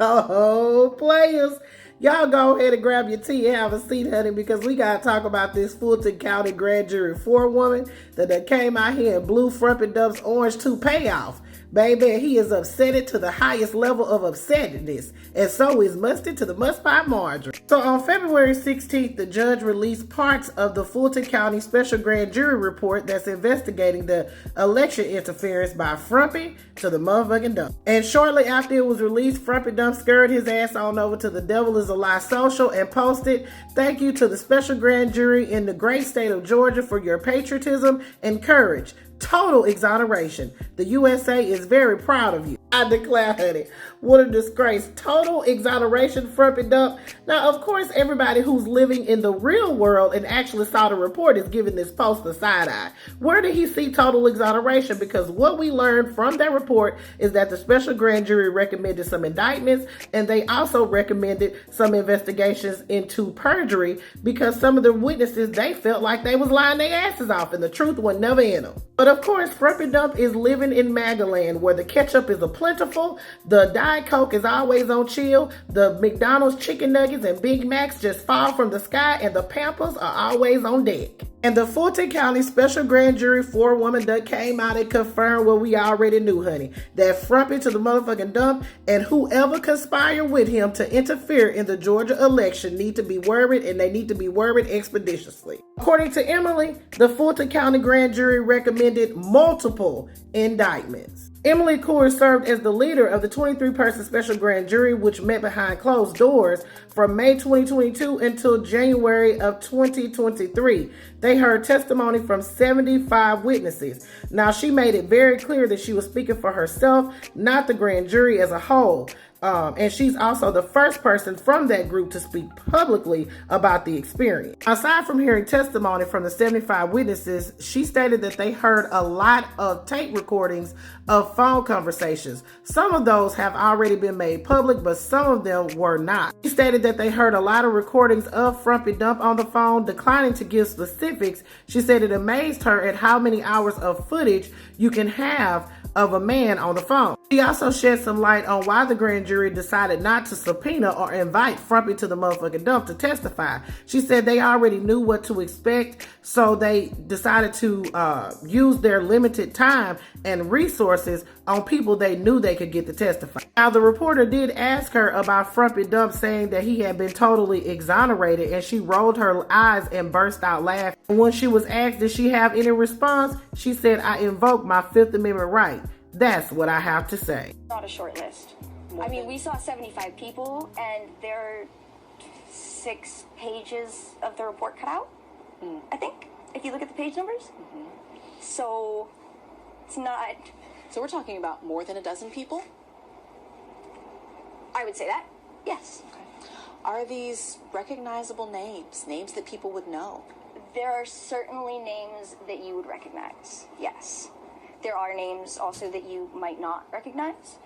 Oh, players. Y'all go ahead and grab your tea and have a seat, honey, because we got to talk about this Fulton County grand jury forewoman that came out here and blew Frumpy Dump's orange toupee off. Baby, he is upsetted to the highest level of upsetness, and so is Mustard to the must-buy Marjorie. So on February 16th, the judge released parts of the Fulton County Special Grand Jury report that's investigating the election interference by Frumpy to the motherfucking Dump. And shortly after it was released, Frumpy Dump scurried his ass on over to the Devil is a Lie social and posted, "Thank you to the special grand jury in the great state of Georgia for your patriotism and courage. Total exoneration. The USA is very proud of you." I declare, honey, what a disgrace. Total exoneration, Frumpy Dump. Now, of course, everybody who's living in the real world and actually saw the report is giving this post the side eye. Where did he see total exoneration? Because what we learned from that report is that the special grand jury recommended some indictments, and they also recommended some investigations into perjury because some of the witnesses, they felt like they was lying their asses off and the truth was never in them. But of course, Frumpy Dump is living in Magaland where the ketchup is a plentiful, the Diet Coke is always on chill, the McDonald's chicken nuggets and Big Macs just fall from the sky, and the Pampers are always on deck. And the Fulton County Special Grand Jury forewoman that came out and confirmed what we already knew, honey. That Frumpy to the motherfucking Dump and whoever conspired with him to interfere in the Georgia election need to be worried, and they need to be worried expeditiously. According to Emily, the Fulton County Grand Jury recommended multiple indictments. Emily Coors served as the leader of the 23-person special grand jury, which met behind closed doors from May 2022 until January of 2023. They heard testimony from 75 witnesses. Now, she made it very clear that she was speaking for herself, not the grand jury as a whole. And she's also the first person from that group to speak publicly about the experience. Aside from hearing testimony from the 75 witnesses, she stated that they heard a lot of tape recordings of phone conversations. Some of those have already been made public, but some of them were not. She stated that they heard a lot of recordings of Frumpy Dump on the phone, declining to give specifics. She said it amazed her at how many hours of footage you can have of a man on the phone. She also shed some light on why the grand jury decided not to subpoena or invite Frumpy to the motherfucking Dump to testify. She said they already knew what to expect, so they decided to use their limited time and resources on people they knew they could get to testify. Now, the reporter did ask her about Frumpy Dump, saying that he had been totally exonerated, and she rolled her eyes and burst out laughing. When she was asked did she have any response, she said, "I invoke my Fifth Amendment right. That's what I have to say." Not a short list. I mean, we saw 75 people, and there are 6 pages of the report cut out, I think, if you look at the page numbers. So, it's not... So we're talking about more than a dozen people? I would say that, yes. Okay. Are these recognizable names, names that people would know? There are certainly names that you would recognize, yes. There are names also that you might not recognize.